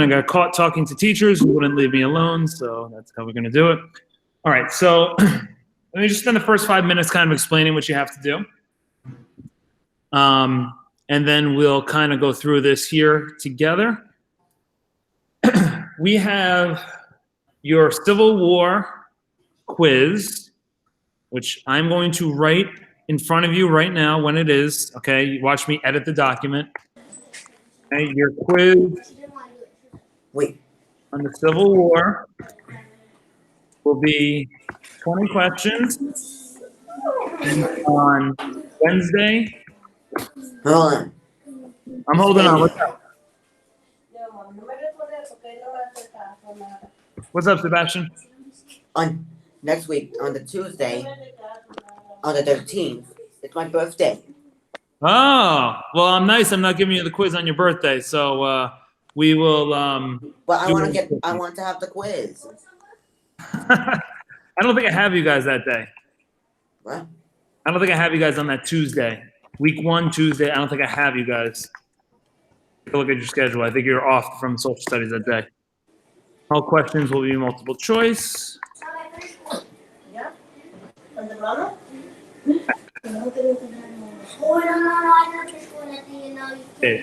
I got caught talking to teachers who wouldn't leave me alone, so that's how we're going to do it. All right, so let me just spend the first 5 minutes kind of explaining what you have to do. And then we'll kind of go through this here together. We have your Civil War quiz, which I'm going to write in front of you right now when it is. Okay, you watch me edit the document. Okay, your quiz on the Civil War will be 20 questions on Wednesday. Hold on. I'm holding on. What's up? What's up, Sebastian? On next week, on the Tuesday, on the 13th, it's my birthday. Oh, well, I'm nice. I'm not giving you the quiz on your birthday, so we will. But I want to have the quiz. I don't think I have you guys that day. What? I don't think I have you guys on that Tuesday. Week 1, Tuesday. I don't think I have you guys. Take a look at your schedule. I think you're off from social studies that day. All questions will be multiple choice. Yeah. Okay.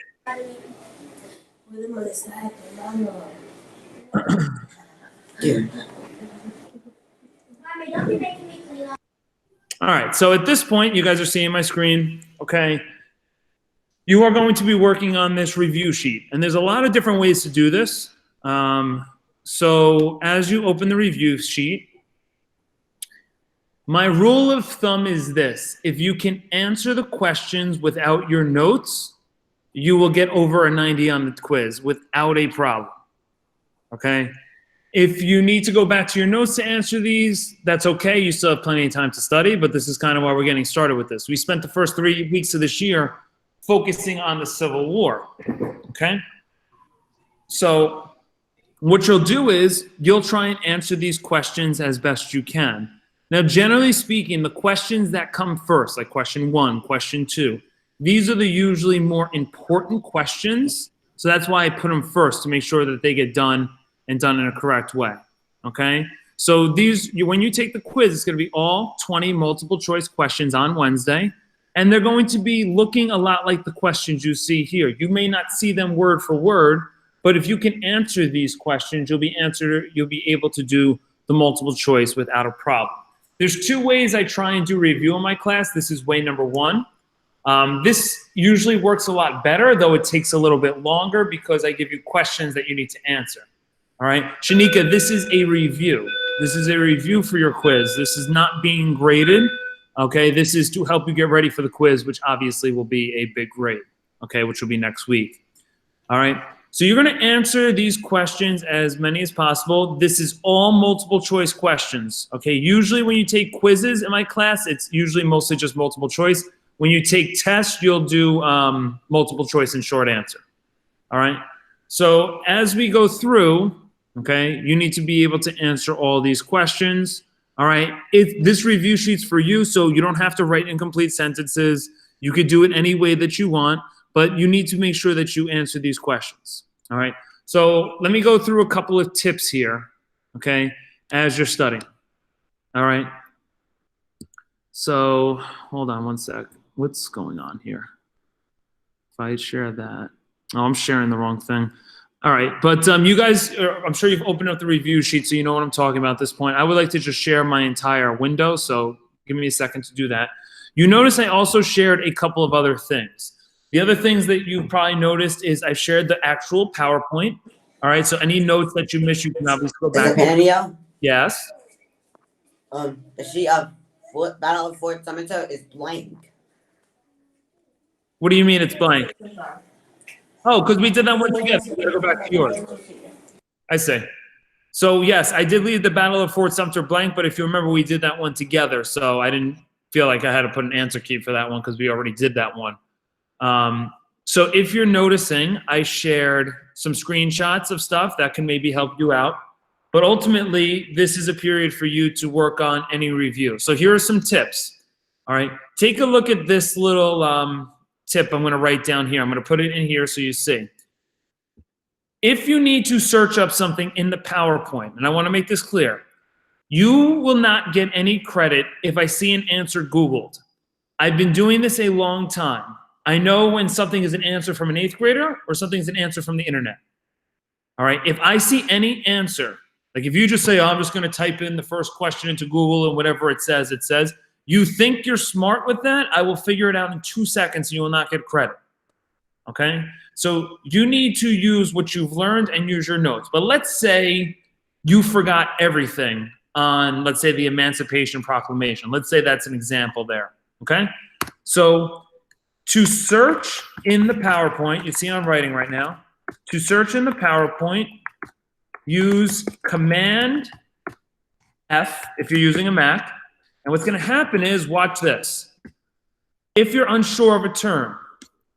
All right, so at this point, you guys are seeing my screen, okay? You are going to be working on this review sheet, and there's a lot of different ways to do this. So as you open the review sheet, my rule of thumb is this: if you can answer the questions without your notes, you will get over a 90 on the quiz without a problem, okay? If you need to go back to your notes to answer these, that's okay. You still have plenty of time to study, but this is kind of why we're getting started with this. We spent the first 3 weeks of this year focusing on the Civil War, okay? So what you'll do is you'll try and answer these questions as best you can. Now, generally speaking, the questions that come first, like question 1, question 2, these are the usually more important questions. So that's why I put them first, to make sure that they get done and done in a correct way, okay? So when you take the quiz, it's gonna be all 20 multiple choice questions on Wednesday, and they're going to be looking a lot like the questions you see here. You may not see them word for word, but if you can answer these questions, you'll be able to do the multiple choice without a problem. There's 2 ways I try and do review in my class. This is way number 1. This usually works a lot better, though it takes a little bit longer because I give you questions that you need to answer. All right, Shanika, this is a review. This is a review for your quiz. This is not being graded, okay? This is to help you get ready for the quiz, which obviously will be a big grade, okay, which will be next week. All right, so you're gonna answer these questions as many as possible. This is all multiple choice questions, okay? Usually when you take quizzes in my class, it's usually mostly just multiple choice. When you take tests, you'll do multiple choice and short answer, all right? So as we go through, okay, you need to be able to answer all these questions, all right? This review sheet's for you, so you don't have to write incomplete sentences. You could do it any way that you want, but you need to make sure that you answer these questions, all right? So let me go through a couple of tips here, okay, as you're studying, all right? So hold on one sec. What's going on here? If I share that, oh, I'm sharing the wrong thing. All right, but you guys, I'm sure you've opened up the review sheet, so you know what I'm talking about at this point. I would like to just share my entire window, so give me a second to do that. You notice I also shared a couple of other things. The other things that you probably noticed is I shared the actual PowerPoint. All right, so any notes that you missed, you can obviously go back. Yes? The sheet of Battle of Fort Sumter is blank. What do you mean it's blank? Oh, because we did that one together. We gotta go back to yours. I see. So yes, I did leave the Battle of Fort Sumter blank, but if you remember, we did that one together. So I didn't feel like I had to put an answer key for that one because we already did that one. So if you're noticing, I shared some screenshots of stuff that can maybe help you out. But ultimately, this is a period for you to work on any review. So here are some tips. All right, take a look at this little tip I'm going to write down here. I'm going to put it in here so you see. if you need to search up something in the PowerPoint, and I want to make this clear, you will not get any credit if I see an answer Googled. I've been doing this a long time. I know when something is an answer from an 8th grader or something is an answer from the internet. All right, if I see any answer, like if you just say, oh, I'm just going to type in the first question into Google and whatever it says, you think you're smart with that, I will figure it out in 2 seconds and you will not get credit. Okay? So you need to use what you've learned and use your notes. But let's say you forgot everything on, let's say, the Emancipation Proclamation. Let's say that's an example there. Okay? So to search in the PowerPoint, you see I'm writing right now. To search in the PowerPoint, use Command F if you're using a Mac. And what's going to happen is, watch this. If you're unsure of a term,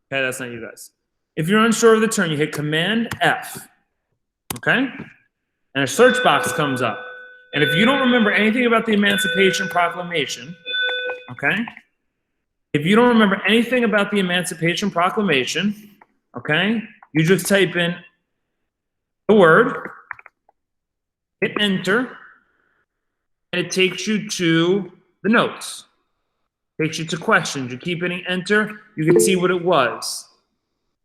okay, that's not you guys. If you're unsure of the term, you hit Command F, okay? And a search box comes up. And if you don't remember anything about the Emancipation Proclamation, okay? If you don't remember anything about the Emancipation Proclamation, okay, you just type in the word, hit enter, and it takes you to the notes. Takes you to questions. You keep hitting enter, you can see what it was.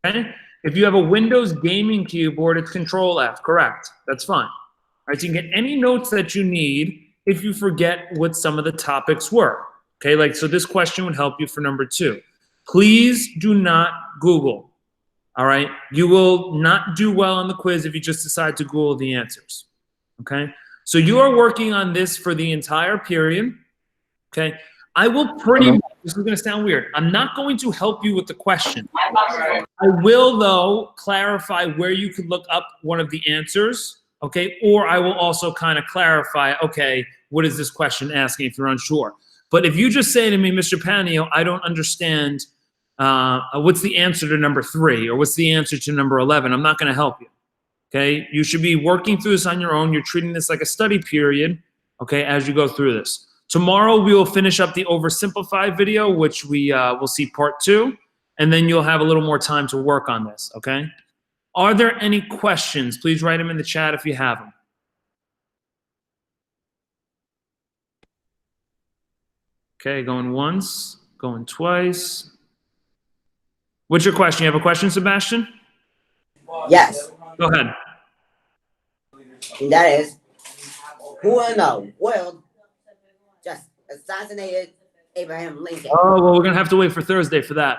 Okay? If you have a Windows gaming keyboard, it's Control F, correct. That's fine. All right, so you can get any notes that you need if you forget what some of the topics were. Okay, like, so this question would help you for number 2. Please do not Google. All right, you will not do well on the quiz if you just decide to Google the answers. Okay, so you are working on this for the entire period. Okay, I will pretty much, this is going to sound weird, I'm not going to help you with the question. I will, though, clarify where you could look up one of the answers, okay, or I will also kind of clarify, okay, what is this question asking if you're unsure. But if you just say to me, Mr. Panio, I don't understand what's the answer to number 3 or what's the answer to number 11, I'm not going to help you. Okay, you should be working through this on your own. You're treating this like a study period, okay, as you go through this. Tomorrow we will finish up the oversimplified video, which we will see part 2, and then you'll have a little more time to work on this, okay? Are there any questions? Please write them in the chat if you have them. Okay, going once, going twice. What's your question? You have a question, Sebastian? Yes, Go ahead. and that is, who in the world just assassinated Abraham Lincoln? Oh, well, we're going to have to wait for Thursday for that.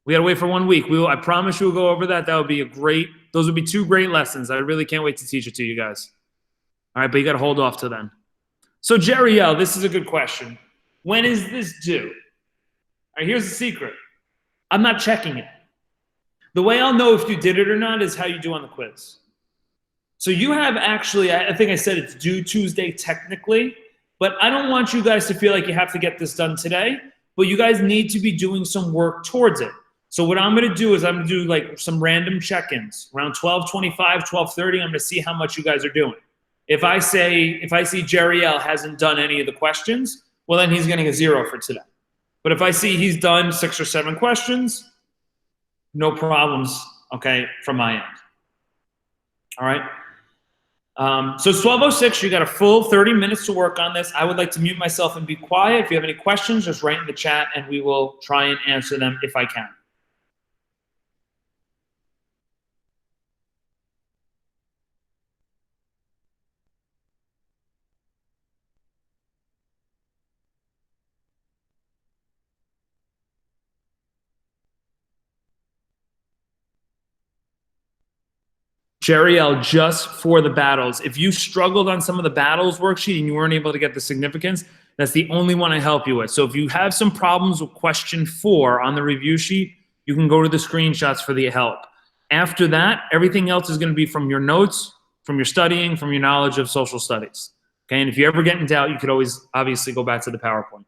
We got to wait for 1 week. I promise you we'll go over that. That would be those would be 2 great lessons. I really can't wait to teach it to you guys. All right, but you got to hold off to then. So, Jerry L., this is a good question. When is this due? All right, here's the secret. I'm not checking it. The way I'll know if you did it or not is how you do on the quiz. So you have actually, I think I said it's due Tuesday technically, but I don't want you guys to feel like you have to get this done today, but you guys need to be doing some work towards it. So what I'm going to do is I'm going to do like some random check-ins around 12:25, 12:30. I'm going to see how much you guys are doing. If I see Jerry L. hasn't done any of the questions, well, then he's getting a 0 for today. But if I see he's done 6 or 7 questions, no problems, okay, from my end. All right. So it's 12:06. You got a full 30 minutes to work on this. I would like to mute myself and be quiet. If you have any questions, just write in the chat and we will try and answer them if I can. Jerry L., just for the battles. If you struggled on some of the battles worksheet and you weren't able to get the significance, that's the only one I help you with. So if you have some problems with question 4 on the review sheet, you can go to the screenshots for the help. After that, everything else is going to be from your notes, from your studying, from your knowledge of social studies. Okay, and if you ever get in doubt, you could always obviously go back to the PowerPoint.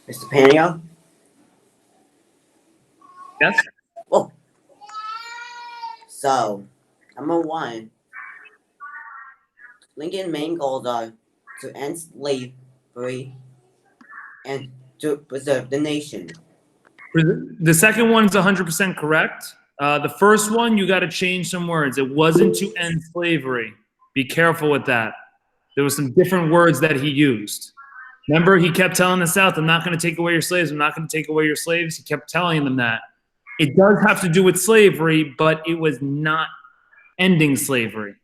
Mr. Panio? Yes? Oh. So, number one, Lincoln's main goals are to end slavery and to preserve the nation. The second one is 100% correct. The first one, you got to change some words. It wasn't to end slavery. Be careful with that. There were some different words that he used. Remember, he kept telling the South, I'm not going to take away your slaves. I'm not going to take away your slaves. He kept telling them that. It does have to do with slavery, but it was not ending slavery.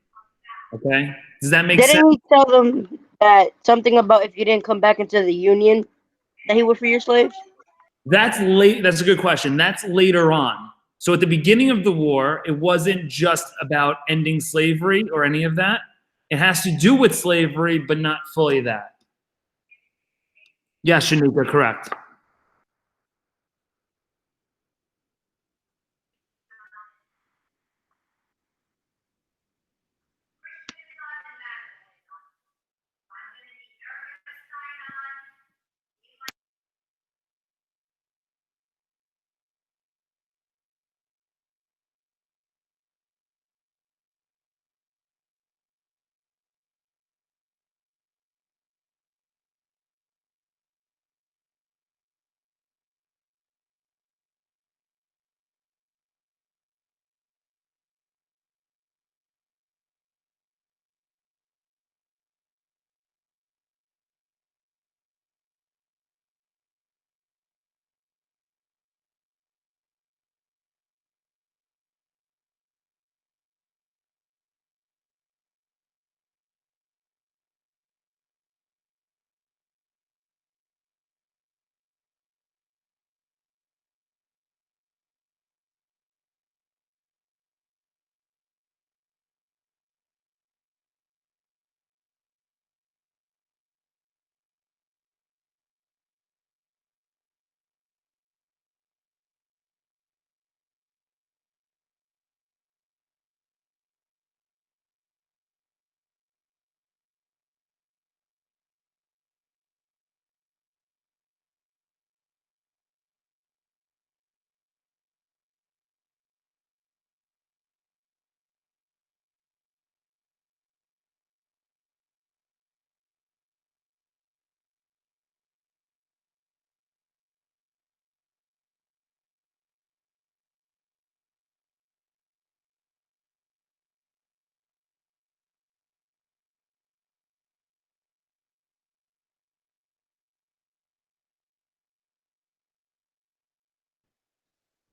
Okay? Does that make sense? Didn't he tell them that something about if you didn't come back into the Union, that he would free your slaves? That's late. That's a good question. That's later on. So at the beginning of the war, it wasn't just about ending slavery or any of that. It has to do with slavery, but not fully that. Yes, Shanuka, correct.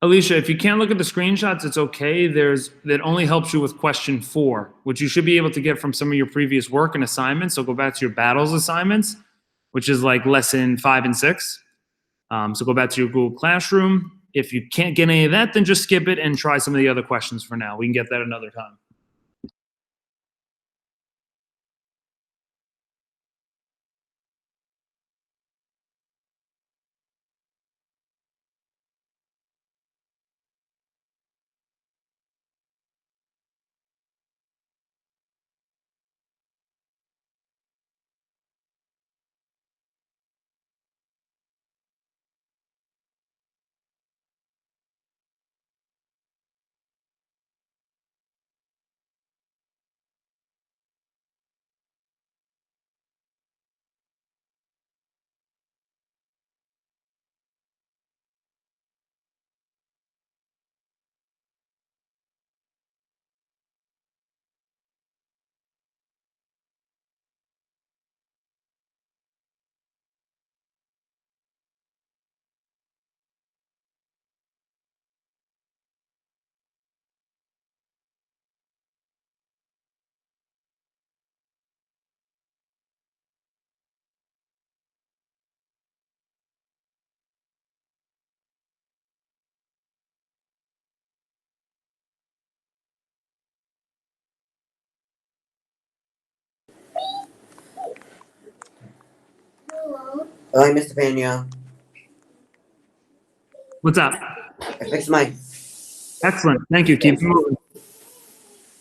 Alicia, if you can't look at the screenshots, it's okay. That only helps you with question 4, which you should be able to get from some of your previous work and assignments. So go back to your battles assignments, which is like lesson 5 and 6. So go back to your Google Classroom. If you can't get any of that, then just skip it and try some of the other questions for now. We can get that another time. All right, Mr. Panio. What's up? I fixed mine. Excellent. Thank you. Keep moving.